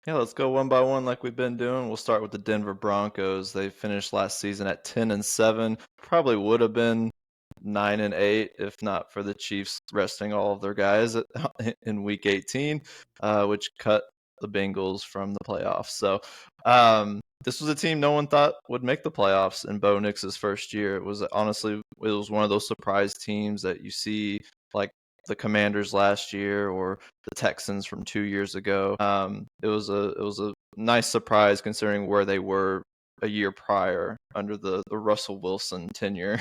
Yeah, let's go one by one like we've been doing. We'll start with the Denver Broncos. They finished last season at 10-7. Probably would have been 9-8 if not for the Chiefs resting all of their guys in Week 18, which cut the Bengals from the playoffs. So this was a team no one thought would make the playoffs in Bo Nix's first year. It was honestly it was one of those surprise teams that you see like the Commanders last year or the Texans from 2 years ago. It was a nice surprise considering where they were a year prior under the Russell Wilson tenure.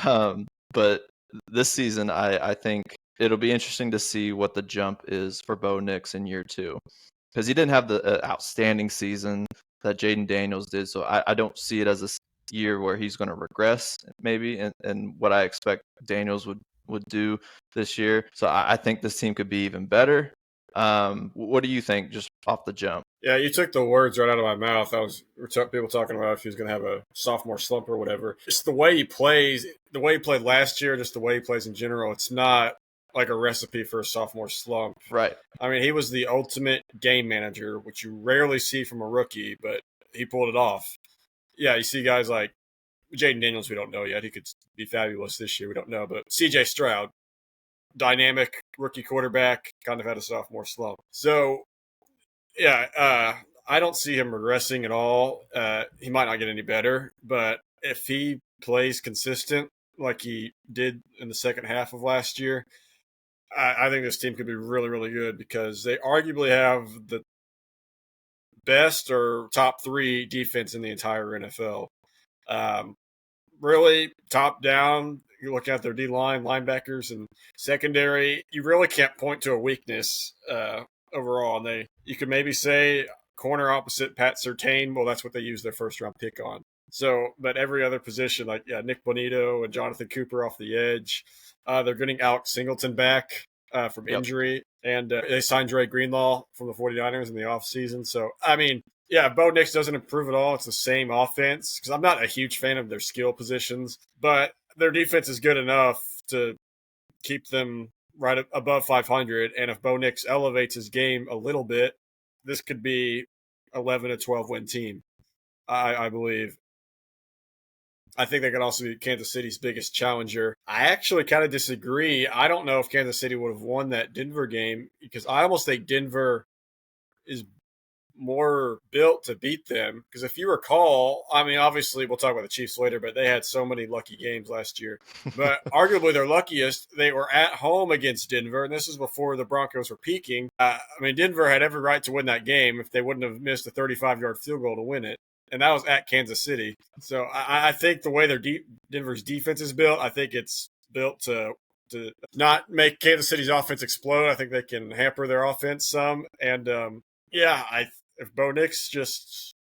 um, but this season, I think it'll be interesting to see what the jump is for Bo Nix in year two, because he didn't have the outstanding season that Jaden Daniels did. So I don't see it as a year where he's going to regress, maybe, and what I expect Daniels would do this year. So I think this team could be even better. What do you think, just off the jump? Yeah, you took the words right out of my mouth. People talking about if he was going to have a sophomore slump or whatever. Just the way he plays, the way he played last year, just the way he plays in general. It's not like a recipe for a sophomore slump. Right. I mean, he was the ultimate game manager, which you rarely see from a rookie, but he pulled it off. Yeah, you see guys like Jaden Daniels, we don't know yet. He could be fabulous this year. We don't know. But CJ Stroud, dynamic rookie quarterback, kind of had a sophomore slump. So, yeah, I don't see him regressing at all. He might not get any better, but if he plays consistent like he did in the second half of last year, I think this team could be really, really good because they arguably have the best or top three defense in the entire NFL. Um, really, top down, you look at their D line, linebackers, and secondary, you really can't point to a weakness overall. And you could maybe say corner opposite Pat Surtain. Well, that's what they used their first round pick on. So, but every other position, like Nick Bonito and Jonathan Cooper off the edge, they're getting Alex Singleton back from Yep. injury, and they signed Dre Greenlaw from the 49ers in the offseason. So, I mean, yeah, Bo Nix doesn't improve at all. It's the same offense because I'm not a huge fan of their skill positions, but their defense is good enough to keep them right above 500. And if Bo Nix elevates his game a little bit, this could be 11 to 12 win team. I believe. I think they could also be Kansas City's biggest challenger. I actually kind of disagree. I don't know if Kansas City would have won that Denver game because I almost think Denver is more built to beat them. Because if you recall, I mean, obviously we'll talk about the Chiefs later, but they had so many lucky games last year. But arguably their luckiest, they were at home against Denver, and this is before the Broncos were peaking. I mean, Denver had every right to win that game if they wouldn't have missed a 35-yard field goal to win it. And that was at Kansas City. So I think the way Denver's defense is built, I think it's built to not make Kansas City's offense explode. I think they can hamper their offense some. And if Bo Nix just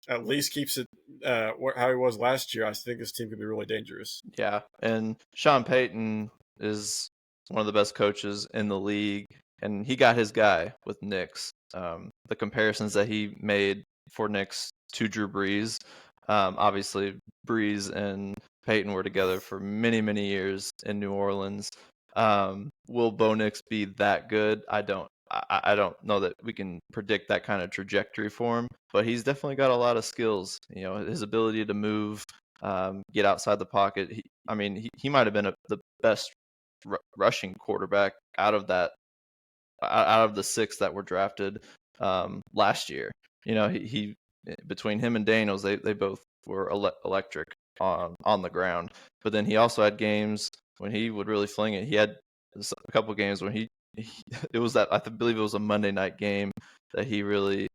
at least keeps it how he was last year, I think this team could be really dangerous. Yeah, and Sean Payton is one of the best coaches in the league, and he got his guy with Nix. The comparisons that he made for Nix to Drew Brees, obviously Brees and Payton were together for many, many years in New Orleans. Will Bo Nix be that good? I don't know that we can predict that kind of trajectory for him, but he's definitely got a lot of skills. You know, his ability to move, get outside the pocket. He might have been the best rushing quarterback out of the six that were drafted last year. You know, he between him and Daniels, they both were electric on the ground. But then he also had games when he would really fling it. He had a couple games when it was that believe it was a Monday night game that he really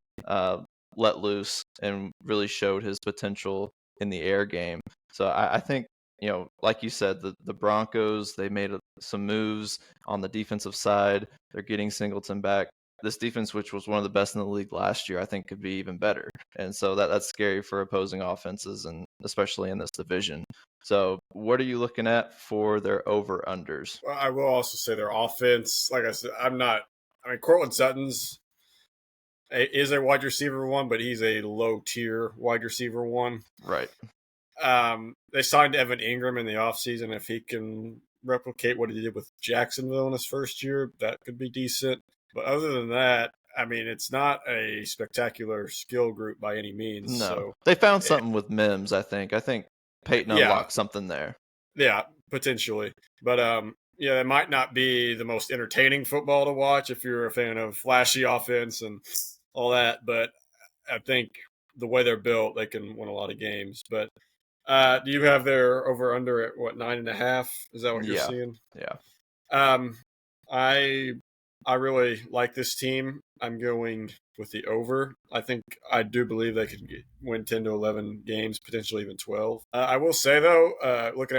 let loose and really showed his potential in the air game. So I think, you know, like you said, the Broncos, they made some moves on the defensive side. They're getting Singleton back. This defense, which was one of the best in the league last year, I think could be even better. And so that's scary for opposing offenses, and especially in this division. So what are you looking at for their over-unders? Well, I will also say their offense, like I said, Cortland Sutton's is a wide receiver one, but he's a low tier wide receiver one. Right. They signed Evan Ingram in the offseason. If he can replicate what he did with Jacksonville in his first year, that could be decent. But other than that, I mean, it's not a spectacular skill group by any means. No, So they found something with Mims. I think Peyton yeah, unlocked something there. yeah, potentially. But yeah, it might not be the most entertaining football to watch if you're a fan of flashy offense and all that. But I think the way they're built, they can win a lot of games. But do you have their over under at what, 9.5? Is that what you're Yeah, seeing? yeah, Um, I I really like this team. I'm going with the over. I do believe they could win 10 to 11 games, potentially even 12. I will say though, I was looking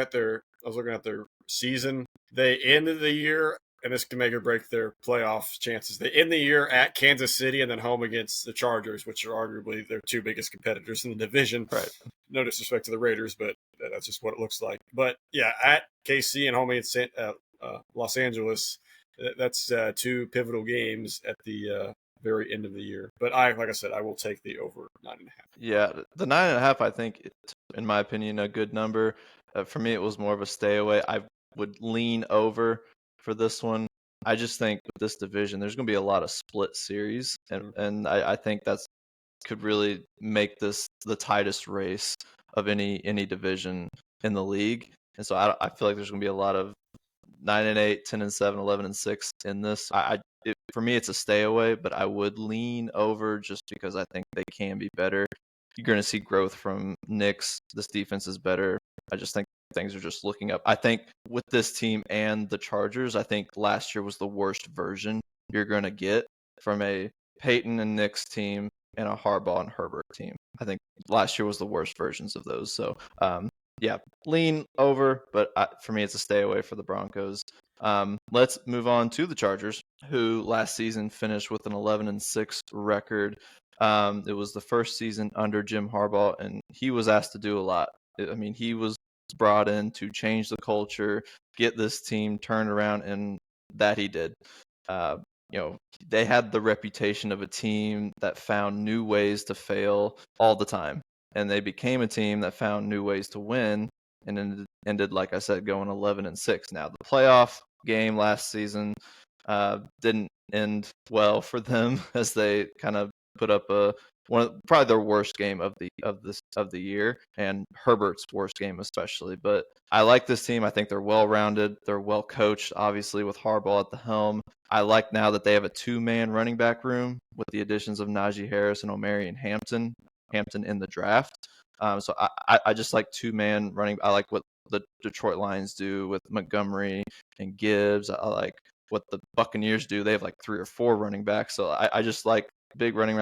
at their season. They ended the year, and this can make or break their playoff chances. They end the year at Kansas City and then home against the Chargers, which are arguably their two biggest competitors in the division. right. No disrespect to the Raiders, but that's just what it looks like. But yeah, at KC and home against Los Angeles, that's two pivotal games at the very end of the year. But like I said, I will take the over 9.5. Yeah, the 9.5, I think, in my opinion, a good number. For me, it was more of a stay away. I would lean over for this one. I just think with this division, there's going to be a lot of split series, and I think that's could really make this the tightest race of any division in the league. And so I feel like there's going to be a lot of 9-8, 10-7, 11-6 in this. For me, it's a stay away, but I would lean over just because I think they can be better. You're going to see growth from Nix. This defense is better. I just think things are just looking up. I think with this team and the Chargers, I think last year was the worst version you're going to get from a Peyton and Nix team and a Harbaugh and Herbert team. I think last year was the worst versions of those. So, yeah, lean over, but for me, it's a stay away for the Broncos. Let's move on to the Chargers, who last season finished with an 11-6 record. It was the first season under Jim Harbaugh, and he was asked to do a lot. I mean, he was brought in to change the culture, get this team turned around, and that he did. Uh, they had the reputation of a team that found new ways to fail all the time, and they became a team that found new ways to win, and ended, like I said, going 11-6. Now, the playoff game last season didn't end well for them as they kind of put up probably their worst game of the year, and Herbert's worst game especially. But I like this team. I think they're well rounded. They're well coached, obviously with Harbaugh at the helm. I like now that they have a 2-man running back room with the additions of Najee Harris and Omarion Hampton in the draft. So I just like 2-man running. I like what the Detroit Lions do with Montgomery and Gibbs. I like what the Buccaneers do. They have like 3 or 4 running backs. So I just like big running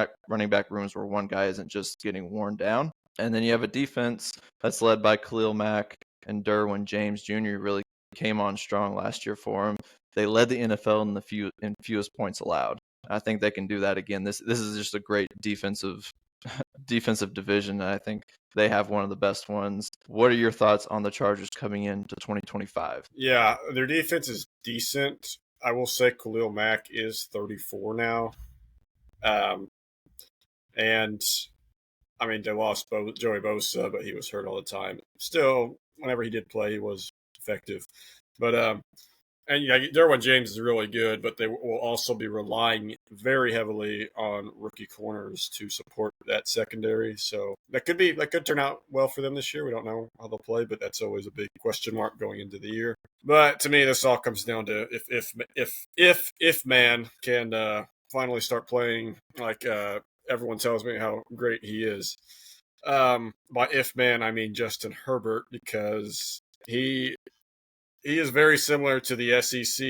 back rooms where one guy isn't just getting worn down. And then you have a defense that's led by Khalil Mack and Derwin James Jr. really came on strong last year for him. They led the NFL in fewest points allowed. I think they can do that again. This is just a great defensive division. And I think they have one of the best ones. What are your thoughts on the Chargers coming into 2025? Yeah, their defense is decent. I will say Khalil Mack is 34 now. And I mean, they lost Joey Bosa, but he was hurt all the time. Still, whenever he did play, he was effective. But and yeah, Derwin James is really good, but they will also be relying very heavily on rookie corners to support that secondary. So that could turn out well for them this year. We don't know how they'll play, but that's always a big question mark going into the year. But to me, this all comes down to if man can finally start playing like everyone tells me how great he is. By if man, I mean Justin Herbert, because he is very similar to the SEC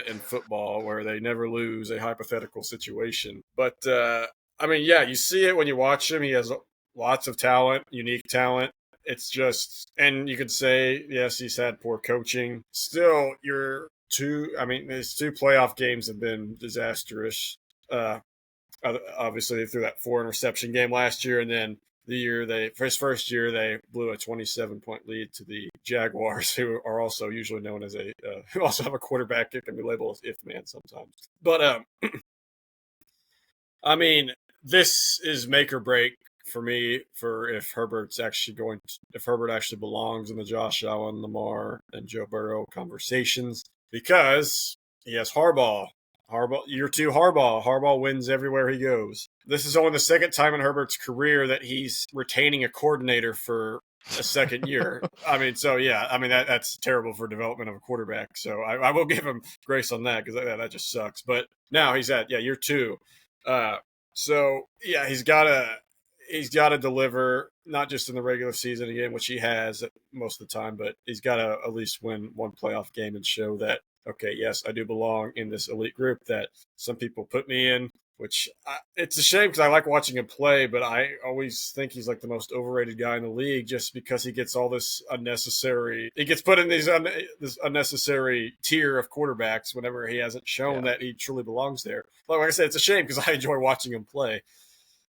in football, where they never lose a hypothetical situation. But I mean, yeah, you see it when you watch him. He has lots of talent, unique talent. It's just, and you could say, yes, he's had poor coaching. Still, his 2 playoff games have been disastrous. Obviously, they threw that 4 interception game last year, and then for his first year, they blew a 27-point lead to the Jaguars, who are also usually known as who also have a quarterback that can be labeled as if man sometimes. But I mean, this is make or break for me for if Herbert actually belongs in the Josh Allen, Lamar, and Joe Burrow conversations, because he has Harbaugh Harbaugh, year 2 Harbaugh. Harbaugh wins everywhere he goes. This is only the second time in Herbert's career that he's retaining a coordinator for a second year. That's terrible for development of a quarterback. So I will give him grace on that, because that just sucks. But now he's at year 2. He's got to deliver, not just in the regular season again, which he has most of the time, but he's got to at least win one playoff game and show that, okay, yes, I do belong in this elite group that some people put me in, it's a shame because I like watching him play, but I always think he's like the most overrated guy in the league just because he gets all this unnecessary, he gets put in this unnecessary tier of quarterbacks whenever he hasn't shown that he truly belongs there. Like I said, it's a shame because I enjoy watching him play.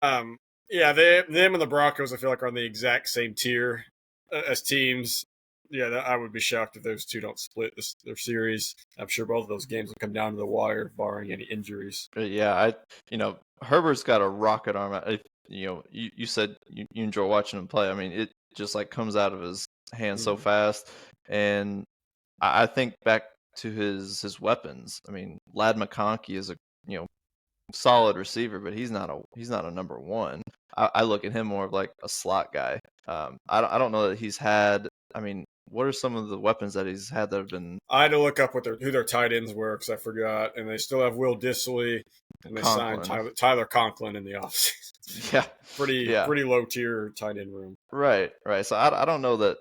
Them and the Broncos, I feel like, are on the exact same tier as teams. Yeah, I would be shocked if those two don't split their series. I'm sure both of those games will come down to the wire, barring any injuries. Yeah, Herbert's got a rocket arm. You said you enjoy watching him play. I mean, it just like comes out of his hands so fast. And I think back to his weapons. I mean, Ladd McConkey is a solid receiver, but he's not a number one. I look at him more of like a slot guy. I don't know that he's had. I mean, what are some of the weapons that he's had that have been? I had to look up who their tight ends were because I forgot, and they still have Will Disley, and they signed Tyler Conklin in the offseason. Yeah, pretty low tier tight end room. Right. So I don't know that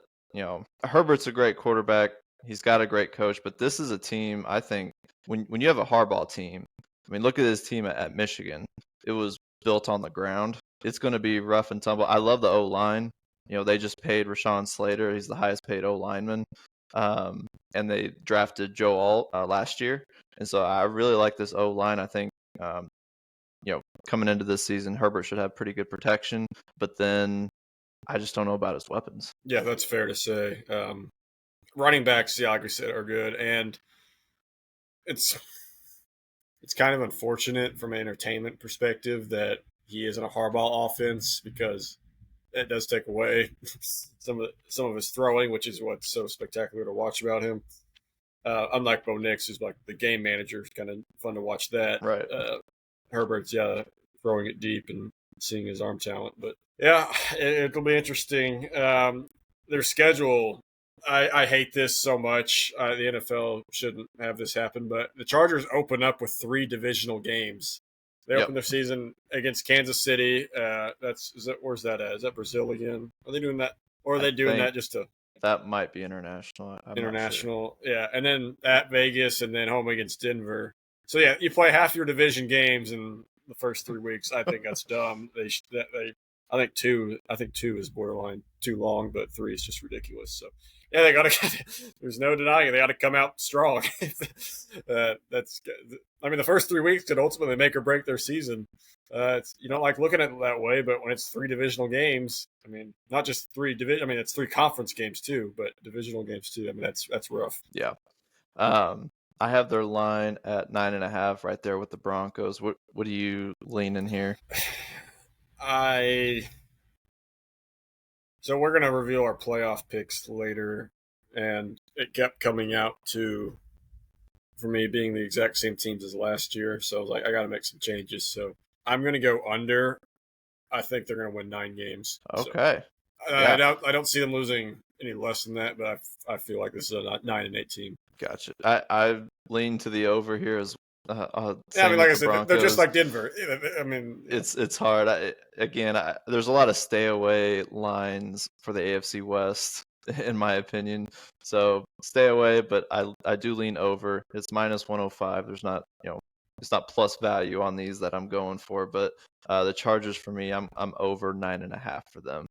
Herbert's a great quarterback. He's got a great coach, but this is a team. I think when you have a Harbaugh team, I mean, look at his team at Michigan. It was built on the ground. It's going to be rough and tumble. I love the O-line. They just paid Rashawn Slater. He's the highest paid O-lineman. And they drafted Joe Alt last year. And so I really like this O-line. I think, coming into this season, Herbert should have pretty good protection. But then I just don't know about his weapons. Yeah, that's fair to say. Running backs, like we said, are good. And it's kind of unfortunate from an entertainment perspective that he isn't a Harbaugh offense, because it does take away some of his throwing, which is what's so spectacular to watch about him. Unlike Bo Nix, who's like the game manager, it's kind of fun to watch that. Right. Herbert's throwing it deep and seeing his arm talent, but it'll be interesting. Their schedule, I hate this so much. The NFL shouldn't have this happen, but the Chargers open up with 3 divisional games. They open their season against Kansas City. Where's that at? Is that Brazil again? Are they doing that? Or are they doing that just to? That might be international. International, sure. Yeah. And then at Vegas, and then home against Denver. So, you play half your division games in the first 3 weeks. I think that's dumb. I think 2 is borderline too long, but 3 is just ridiculous. So, they got to. There's no denying it. They got to come out strong. The first 3 weeks could ultimately make or break their season. You don't like looking at it that way, but when it's 3 divisional games, I mean, not just 3 division. I mean, it's 3 conference games too, but divisional games too. I mean, that's rough. Yeah. I have their line at 9.5 right there with the Broncos. What do you lean in here? So we're going to reveal our playoff picks later, and it kept coming out for me being the exact same teams as last year. So I was like, I got to make some changes. So I'm going to go under. I think they're going to win 9 games. Okay. So, I don't see them losing any less than that, but I feel like this is a 9-8 team. Gotcha. I lean to the over here as like I said, they're just like Denver. I mean, it's hard. There's a lot of stay away lines for the AFC West, in my opinion. So stay away, but I do lean over. It's -105. There's not it's not plus value on these that I'm going for, but the Chargers for me, I'm over 9.5 for them.